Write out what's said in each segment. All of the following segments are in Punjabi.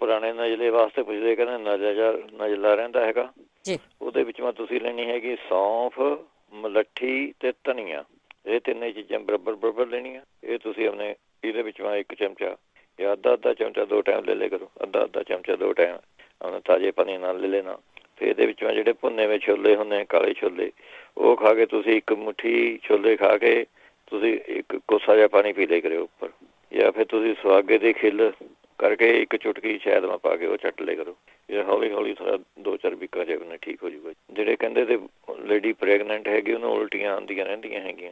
ਪੁਰਾਣੇ ਨਜ਼ਲੇ ਵਾਸਤੇ ਪੁੱਛਦੇ, ਕਹਿੰਦੇ ਨਜ਼ਲਾ ਰਹਿੰਦਾ ਹੈਗਾ ਜੀ ਉਹਦੇ ਵਿੱਚ ਤੁਸੀਂ ਲੈਣੀ ਹੈਗੀ ਸੌਂਫ, ਮਲੱਠੀ ਤੇ ਧਨੀਆ। ਇਹ ਤਿੰਨੇ ਚੀਜ਼ਾਂ ਬਰਾਬਰ ਬਰਾਬਰ ਲੈਣੀਆਂ। ਇਹ ਤੁਸੀਂ ਆਪਣੇ ਇਹਦੇ ਵਿੱਚ 1 ਚਮਚਾ ਜਾਂ ਅੱਧਾ ਚਮਚਾ 2 ਟਾਈਮ ਲੈ ਲਿਆ ਕਰੋ। ਅੱਧਾ ਚਮਚਾ 2 ਟਾਈਮ ਆਪਣੇ ਤਾਜ਼ੇ ਪਾਣੀ ਨਾਲ ਲੈ ਲੈਣਾ। ਫਿਰ ਇਹਦੇ ਵਿੱਚ ਜਿਹੜੇ ਭੁੰਨੇ ਹੋਏ ਛੋਲੇ ਹੁੰਦੇ, ਕਾਲੇ ਛੋਲੇ, ਉਹ ਖਾ ਕੇ ਤੁਸੀਂ 1 ਮੁੱਠੀ ਛੋਲੇ ਖਾ ਕੇ ਤੁਸੀਂ 1 ਕੋਸਾ ਜਿਹਾ ਪਾਣੀ ਪੀ ਲਿਆ ਕਰਿਓ ਉੱਪਰ। ਜਾਂ ਫਿਰ ਤੁਸੀਂ ਸੁਹਾਗੇ ਦੇ ਖਿੱਲ ਕਰਕੇ 1 ਚੁਟਕੀ ਸ਼ਹਿਦ ਮੈਂ ਪਾ ਕੇ ਉਹ ਚੱਟ ਲਿਆ ਕਰੋ। ਇਹ ਹੌਲੀ ਹੌਲੀ ਥੋੜ੍ਹਾ 2-4 ਵੀਕਾਂ ਜੇ ਉਹਨੇ ਠੀਕ ਹੋ ਜਾਊਗਾ। ਜਿਹੜੇ ਕਹਿੰਦੇ ਤੇ ਲੇਡੀ ਪ੍ਰੈਗਨੈਂਟ ਹੈਗੀ ਉਹਨੂੰ ਉਲਟੀਆਂ ਆਉਂਦੀਆਂ ਰਹਿੰਦੀਆਂ ਹੈਗੀਆਂ,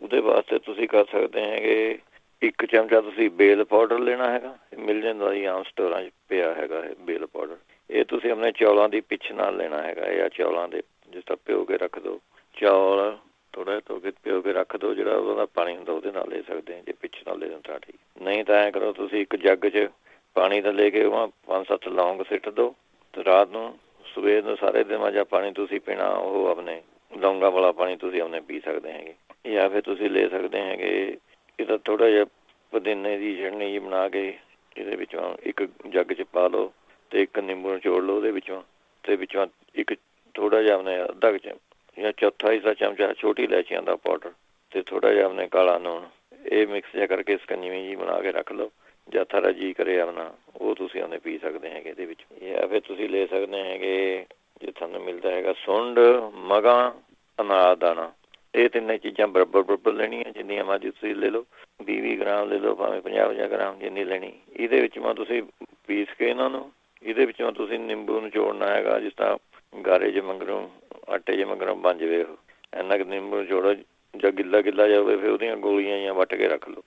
ਉਹਦੇ ਵਾਸਤੇ ਤੁਸੀਂ ਕਰ ਸਕਦੇ ਹੈਗੇ 1 ਚਮਚਾ ਤੁਸੀਂ ਬੇਲ ਪਾਊਡਰ ਲੈਣਾ ਹੈਗਾ। ਮਿਲ ਜਾਂਦਾ ਜੀ ਆਮ ਸਟੋਰਾਂ 'ਚ ਪਿਆ ਹੈਗਾ ਇਹ ਬੇਲ ਪਾਊਡਰ। ਇਹ ਤੁਸੀਂ ਆਪਣੇ ਚੌਲਾਂ ਦੀ ਪਿੱਛ ਨਾਲ ਲੈਣਾ ਹੈਗਾ ਜਾਂ ਚੌਲਾਂ ਦੇ ਜਿਸ ਤਰ੍ਹਾਂ ਭਿਓ ਕੇ ਰੱਖ ਦਿਓ। ਚੌਲ ਥੋੜ੍ਹਾ ਧੋ ਕੇ ਭਿਓ ਕੇ ਰੱਖ ਦਿਓ, ਜਿਹੜਾ ਉਹਦਾ ਪਾਣੀ ਹੁੰਦਾ ਉਹਦੇ ਨਾਲ ਲੈ ਸਕਦੇ ਜੇ ਪਿੱਛ ਨਾਲ ਲੈ ਤਾਂ ਠੀਕ। ਨਹੀਂ ਤਾਂ ਐਂ ਕਰੋ ਤੁਸੀਂ 1 ਜੱਗ 'ਚ ਪਾਣੀ ਦਾ ਲੈ ਕੇ ਉਹ 5-7 ਲੌਂਗ ਸਿੱਟ ਦਿਓ ਤੇ ਰਾਤ ਨੂੰ ਸਵੇਰ ਨੂੰ ਸਾਰੇ ਦਿਨ ਜਾਂ ਪਾਣੀ ਤੁਸੀਂ ਪੀਣਾ ਉਹ ਆਪਣੇ ਲੌਂਗਾਂ ਵਾਲਾ ਪਾਣੀ ਤੁਸੀਂ ਆਪਣੇ ਪੀ ਸਕਦੇ ਹੈਗੇ। ਜਾਂ ਫਿਰ ਤੁਸੀਂ ਲੈ ਸਕਦੇ ਹੈਗੇ ਇਹਦਾ ਥੋੜ੍ਹਾ ਜਿਹਾ ਪੁਦੀਨੇ ਦੀ ਚਟਨੀ ਜੀ ਬਣਾ ਕੇ ਇਹਦੇ ਵਿੱਚੋਂ 1 ਜੱਗ 'ਚ ਪਾ ਲਓ ਅਤੇ 1 ਨਿੰਬੂ ਨਿਚੋੜ ਲਓ ਉਹਦੇ ਵਿੱਚੋਂ, ਅਤੇ ਵਿੱਚੋਂ 1 ਥੋੜ੍ਹਾ ਜਿਹਾ ਆਪਣੇ ਅੱਧਾ ਕੁ ਜਾਂ ਚੌਥਾ ਹਿੱਸਾ ਚਮਚਾ ਛੋਟੀ ਇਲਾਇਚੀਆਂ ਦਾ ਪਾਊਡਰ ਅਤੇ ਥੋੜ੍ਹਾ ਜਿਹਾ ਆਪਣੇ ਕਾਲਾ ਲੂਣ, ਇਹ ਮਿਕਸ ਜਿਹਾ ਕਰਕੇ ਸਕੰਜਵੀ ਜੀ ਬਣਾ ਕੇ ਰੱਖ ਲਓ। ਜਾਂ ਤੁਹਾਡਾ ਜੀ ਕਰੇ ਆਪਣਾ ਉਹ ਤੁਸੀਂ ਉਹਨੇ ਪੀ ਸਕਦੇ ਹੈਗੇ ਇਹਦੇ ਵਿੱਚ। ਜਾਂ ਫਿਰ ਤੁਸੀਂ ਲੈ ਸਕਦੇ ਹੈਗੇ ਜੇ ਤੁਹਾਨੂੰ ਮਿਲਦਾ ਹੈਗਾ ਸੁੰਡ, ਮਗਾਂ, ਅਨਾਰਦਾਨਾ। ਇਹ ਤਿੰਨੇ ਚੀਜ਼ਾਂ ਬਰਾਬਰ ਬਰਾਬਰ ਲੈਣੀਆਂ, ਜਿੰਨੀਆਂ ਮਰਜ਼ੀ ਤੁਸੀਂ ਲੈ ਲਓ। 20 ਗ੍ਰਾਮ ਲੈ ਲਓ ਭਾਵੇਂ 50 ਗ੍ਰਾਮ ਜਿੰਨੀ ਲੈਣੀ। ਇਹਦੇ ਵਿੱਚ ਤੁਸੀਂ ਪੀਸ ਕੇ ਇਹਨਾਂ ਨੂੰ ਇਹਦੇ ਵਿੱਚੋਂ ਤੁਸੀਂ ਨਿੰਬੂ ਨਿਚੋੜਨਾ ਹੈਗਾ। ਜਿਸ ਤਰ੍ਹਾਂ ਗਾਰੇ ਜੇ ਮੰਗਰੋਂ ਆਟੇ ਜੇ ਮੰਗਰੋਂ ਬਣ ਜਾਵੇ ਉਹ, ਇੰਨਾ ਕੁ ਨਿੰਬੂ ਨਿਚੋੜੋ ਜਾਂ ਗਿੱਲਾ ਜਾ ਹੋਵੇ। ਫਿਰ ਉਹਦੀਆਂ ਗੋਲੀਆਂ ਜਿਹੀਆਂ ਵੱਟ ਕੇ ਰੱਖ ਲਓ।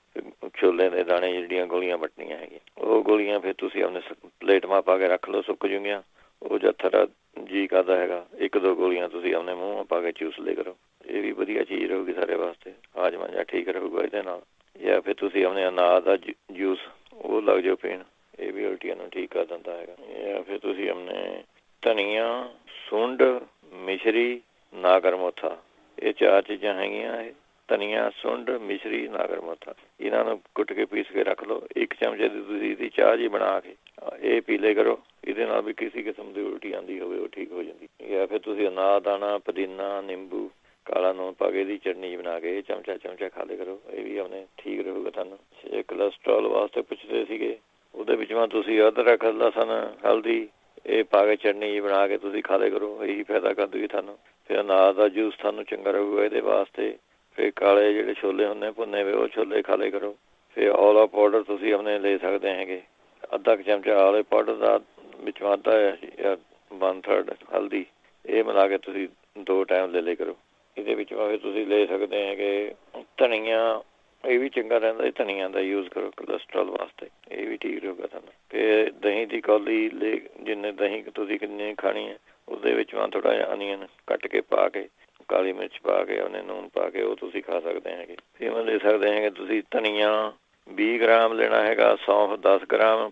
ਛੋਲੇ ਦੇ ਦਾਣੇ ਜਿਹੜੀਆਂ ਗੋਲੀਆਂ ਵੱਟਣੀਆਂ ਹੈਗੀਆਂ ਉਹ ਗੋਲੀਆਂ ਫਿਰ ਤੁਸੀਂ ਆਪਣੇ ਪਲੇਟ ਮਾ ਪਾ ਕੇ ਰੱਖ ਲਓ, ਸੁੱਕ ਜੂਗੀਆਂ। ਉਹ ਜਦ ਤੁਹਾਡਾ ਜੀ ਕਰਦਾ ਹੈਗਾ 1-2 ਗੋਲੀਆਂ ਤੁਸੀਂ ਆਪਣੇ ਮੂੰਹ ਪਾ ਕੇ ਚੂਸ ਲਿਆ ਕਰੋ। ਇਹ ਵੀ ਵਧੀਆ ਚੀਜ਼ ਰਹੂਗੀ ਸਾਰੇ ਵਾਸਤੇ, ਹਾਜ਼ਮਾ ਜਿਹਾ ਠੀਕ ਰਹੂਗਾ ਇਹਦੇ ਨਾਲ। ਜਾਂ ਫਿਰ ਤੁਸੀਂ ਆਪਣੇ ਅਨਾਰ ਦਾ ਜੂਸ ਉਹ ਲੱਗ ਜਾਓ ਪੀਣ, ਇਹ ਵੀ ਉਲਟੀਆਂ ਨੂੰ ਠੀਕ ਕਰ ਦਿੰਦਾ ਹੈਗਾ। ਜਾਂ ਫਿਰ ਤੁਸੀਂ ਆਪਣੇ ਧਨੀਆ, ਸੁੰਡ, ਮਿਸ਼ਰੀ, ਨਾਗਰ ਮੋਥਾ, ਇਹ 4 ਚੀਜ਼ਾਂ ਹੈਗੀਆਂ। ਇਹ ਧਨੀਆ, ਸੁੰਡ, ਮਿਸ਼ਰੀ, ਨਾਗਰ ਮੋਥਾ, ਇਹਨਾਂ ਨੂੰ ਕੁੱਟ ਕੇ ਪੀਸ ਕੇ ਰੱਖ ਲਓ। 1 ਚਮਚੇ ਦੀ ਤੁਸੀਂ ਇਹਦੀ ਚਾਹ ਜੀ ਬਣਾ ਕੇ ਇਹ ਪੀ ਲਿਆ ਕਰੋ। ਇਹਦੇ ਨਾਲ ਵੀ ਕਿਸੇ ਕਿਸਮ ਦੀ ਉਲਟੀ ਆਉਂਦੀ ਹੋਵੇ ਉਹ ਠੀਕ ਹੋ ਜਾਂਦੀ। ਜਾਂ ਫਿਰ ਤੁਸੀਂ ਅਨਾਰਦਾਨਾ, ਪੁਦੀਨਾ, ਨਿੰਬੂ, ਕਾਲਾ ਲੂਣ ਪਾ ਕੇ ਇਹਦੀ ਚਟਨੀ ਬਣਾ ਕੇ ਇਹ ਚਮਚਾ ਖਾ ਲਿਆ ਕਰੋ। ਇਹ ਵੀ ਆਪਣੇ ਠੀਕ ਰਹੂਗਾ ਤੁਹਾਨੂੰ। ਜੇ ਕੋਲੈਸਟਰੋਲ ਵਾਸਤੇ ਪੁੱਛਦੇ ਸੀਗੇ, ਉਹਦੇ ਵਿੱਚੋਂ ਤੁਸੀਂ ਅਦਰਕ, ਲਸਣ, ਹਲਦੀ ਇਹ ਪਾ ਕੇ ਚਟਨੀ ਜੀ ਬਣਾ ਕੇ ਤੁਸੀਂ ਖਾ ਲਿਆ ਕਰੋ। ਇਹੀ ਫਾਇਦਾ ਕਰ ਦੂਗੀ ਤੁਹਾਨੂੰ। ਫਿਰ ਅਨਾਰ ਦਾ ਜੂਸ ਤੁਹਾਨੂੰ ਚੰਗਾ ਰਹੂਗਾ ਇਹਦੇ ਵਾਸਤੇ। ਫਿਰ ਕਾਲੇ ਜਿਹੜੇ ਛੋਲੇ ਹੁੰਦੇ ਭੁੰਨੇ ਹੋਏ ਉਹ ਛੋਲੇ ਖਾ ਲਿਆ ਕਰੋ। ਫਿਰ ਔਲਾ ਪਾਊਡਰ ਤੁਸੀਂ ਆਪਣੇ ਲੈ ਸਕਦੇ ਹੈਗੇ। ਅੱਧਾ ਕੁ ਚਮਚਾ ਔਲੇ ਪਾਊਡਰ ਦਾ ਵਿੱਚੋਂ ਅੱਧਾ ਜਾਂ 1/3 ਹਲਦੀ, ਇਹ ਮਿਲਾ ਕੇ ਤੁਸੀਂ 2 ਟਾਈਮ ਲੈ ਲਿਆ ਕਰੋ। ਇਹਦੇ ਵਿੱਚ ਫਿਰ ਤੁਸੀਂ ਲੈ ਸਕਦੇ ਹੈਗੇ ਧਨੀਆ, ਇਹ ਵੀ ਚੰਗਾ ਰਹਿੰਦਾ। ਧਨੀਆ ਦਾ ਯੂਜ਼ ਕਰੋ ਕੋਲੈਸਟਰੋਲ ਵਾਸਤੇ, ਇਹ ਵੀ ਠੀਕ ਰਹੂਗਾ ਤੁਹਾਨੂੰ। ਫਿਰ ਦਹੀਂ ਦੀ ਕੌਲੀ ਲੈ, ਜਿੰਨੇ ਦਹੀਂ ਤੁਸੀਂ ਕਿੰਨੀ ਖਾਣੀ ਹੈ ਉਹਦੇ ਵਿੱਚ ਥੋੜ੍ਹਾ ਜਿਹਾ ਅਨੀਅਨ ਕੱਟ ਕੇ ਪਾ ਕੇ, ਕਾਲੀ ਮਿਰਚ ਪਾ ਕੇ, ਉਹਨੇ ਨੂਣ ਪਾ ਕੇ ਉਹ ਤੁਸੀਂ ਖਾ ਸਕਦੇ ਹੈਗੇ। ਫਿਰ ਲੈ ਸਕਦੇ ਹੈਗੇ ਤੁਸੀਂ ਧਨੀਆ 20 ਗ੍ਰਾਮ ਲੈਣਾ ਹੈਗਾ, ਸੌਂਫ 10 ਗ੍ਰਾਮ,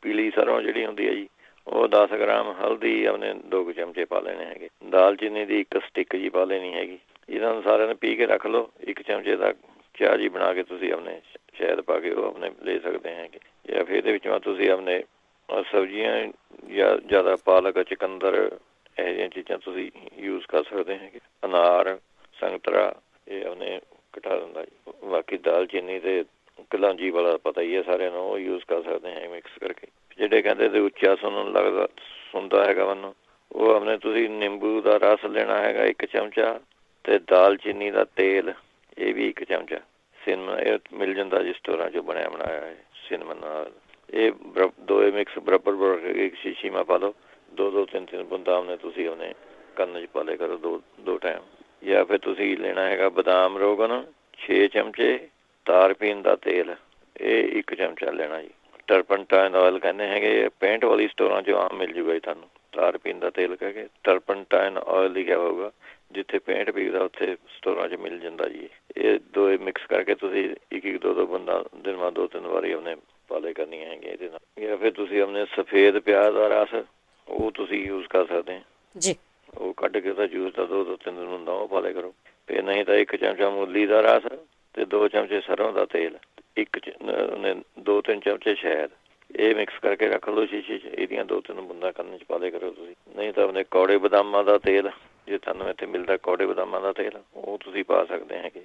ਪੀਲੀ ਸਰੋਂ ਜਿਹੜੀ ਹੁੰਦੀ ਹੈ ਜੀ ਉਹ 10 ਗ੍ਰਾਮ, ਹਲਦੀ ਆਪਣੇ 2 ਚਮਚੇ ਪਾ ਲੈਣੇ ਹੈਗੇ। ਦਾਲਚੀਨੀ ਦੀ 1 ਸਟਿੱਕ ਜੀ ਪਾ ਲੈਣੀ ਹੈਗੀ। ਇਹਨਾਂ ਨੂੰ ਸਾਰਿਆਂ ਨੂੰ ਪੀ ਕੇ ਰੱਖ ਲਓ। 1 ਚਮਚੇ ਦਾ ਚਾਹ ਜੀ ਬਣਾ ਕੇ ਤੁਸੀਂ ਆਪਣੇ ਸ਼ਹਿਦ ਪਾ ਕੇ ਉਹ ਆਪਣੇ ਲੈ ਸਕਦੇ ਹੈਗੇ। ਜਾਂ ਫਿਰ ਇਹਦੇ ਵਿੱਚੋਂ ਤੁਸੀਂ ਆਪਣੇ ਸਬਜ਼ੀਆਂ ਜਾਂ ਜ਼ਿਆਦਾ ਪਾਲਕ, ਚੁਕੰਦਰ ਇਹੋ ਜਿਹੀਆਂ ਚੀਜ਼ਾਂ ਤੁਸੀਂ ਯੂਜ਼ ਕਰ ਸਕਦੇ ਹੈਗੇ। ਅਨਾਰ, ਸੰਗਤਰਾ ਇਹ ਆਪਣੇ ਘਟਾ ਦਿੰਦਾ ਜੀ। ਬਾਕੀ ਦਾਲਚੀਨੀ ਅਤੇ ਕਲੌਂਜੀ ਵਾਲਾ ਪਤਾ ਹੀ ਹੈ ਸਾਰਿਆਂ ਨੂੰ, ਉਹ ਯੂਜ਼ ਕਰ ਸਕਦੇ ਹੈ ਮਿਕਸ ਕਰਕੇ। ਜਿਹੜੇ ਕਹਿੰਦੇ ਤੇ ਉੱਚਾ ਸੁਣਦਾ ਹੈਗਾ ਮੈਨੂੰ, ਉਹ ਆਪਣੇ ਤੁਸੀਂ ਨਿੰਬੂ ਦਾ ਰਸ ਲੈਣਾ ਹੈਗਾ 1 ਚਮਚਾ ਅਤੇ ਦਾਲਚੀਨੀ ਦਾ ਤੇਲ ਇਹ ਵੀ 1 ਚਮਚਾ। ਸਿਨਮਨ ਇਹ ਮਿਲ ਜਾਂਦਾ ਜੀ ਸਟੋਰਾਂ 'ਚੋਂ ਬਣਿਆ ਬਣਾਇਆ ਹੈ ਸਿਨਮਨ ਨਾਲ। ਇਹ ਦੋਵੇਂ ਮਿਕਸ ਬਰਾਬਰ 1 ਸ਼ੀਸ਼ੀ ਮਾ ਪਾ ਲਓ। 2-2, 3-3 ਬੂੰਦਾਂ ਆਪਣੇ ਤੁਸੀਂ ਆਪਣੇ ਕੰਨ 'ਚ ਪਾ ਲਿਆ ਕਰੋ 2 ਟਾਈਮ। ਜਾਂ ਫਿਰ ਤੁਸੀਂ ਲੈਣਾ ਹੈਗਾ ਬਦਾਮ ਰੋਗਨ 6 ਚਮਚੇ, ਤਾਰਪੀਨ ਦਾ ਤੇਲ ਇਹ 1 ਚਮਚਾ ਲੈਣਾ ਜੀ। ਟਰਪਨਟਾਈਨ ਆਇਲ ਕਹਿੰਦੇ ਹੈਗੇ, 65 ਵਾਲੀ ਸਟੋਰਾਂ 'ਚੋਂ ਆਮ ਮਿਲ ਜੂਗਾ ਜੀ ਤੁਹਾਨੂੰ। ਤਾਰਪੀਨ ਦਾ ਤੇਲ ਕਹਿ ਕੇ ਟਰਪਨਟਾਈਨ ਆਇਲ ਲਿਖਿਆ ਹੋਊਗਾ। ਜਿੱਥੇ 65 ਵਿਕਦਾ ਉੱਥੇ ਸਟੋਰਾਂ 'ਚ ਮਿਲ ਜਾਂਦਾ ਜੀ। ਇਹ ਦੋਏ ਮਿਕਸ ਕਰਕੇ ਤੁਸੀਂ 1-1, 2-2 ਬੂੰਦਾਂ ਦਿਨ ਬਾਅਦ 2-3 ਵਾਰੀ ਆਪਣੇ ਪਾਲੇ ਕਰਨੀਆਂ ਹੈਗੀਆਂ ਇਹਦੇ ਨਾਲ। ਜਾਂ ਫਿਰ ਤੁਸੀਂ ਆਪਣੇ ਸਫੇਦ ਪਿਆਜ਼ ਦਾ ਰਸ ਉਹ ਤੁਸੀਂ ਯੂਜ਼ ਕਰ ਸਕਦੇ ਜੀ। ਉਹ ਕੱਢ ਕੇ ਉਹਦਾ ਜੂਸ ਦਾ 2-3 ਦਿਨ ਹੁੰਦਾ ਉਹ ਪਾ ਲਿਆ ਕਰੋ। ਫਿਰ ਨਹੀਂ ਤਾਂ 1 ਚਮਚਾ ਮੂਲੀ ਦਾ ਰਸ ਅਤੇ 2 ਚਮਚੇ ਸਰੋਂ ਦਾ ਤੇਲ, 2-3 ਚਮਚੇ ਸ਼ਹਿਦ, ਇਹ ਮਿਕਸ ਕਰਕੇ ਰੱਖ ਲਓ ਸ਼ੀਸ਼ੇ 'ਚ। ਇਹਦੀਆਂ 2-3 ਬੂੰਦਾਂ ਕੰਨ 'ਚ ਪਾ ਲਿਆ ਕਰੋ ਤੁਸੀਂ। ਨਹੀਂ ਤਾਂ ਆਪਣੇ ਕੌੜੇ ਬਦਾਮਾਂ ਦਾ ਤੇਲ, ਜੇ ਤੁਹਾਨੂੰ ਇੱਥੇ ਮਿਲਦਾ ਕੌੜੇ ਬਦਾਮਾਂ ਦਾ ਤੇਲ, ਉਹ ਤੁਸੀਂ ਪਾ ਸਕਦੇ ਹੈਗੇ।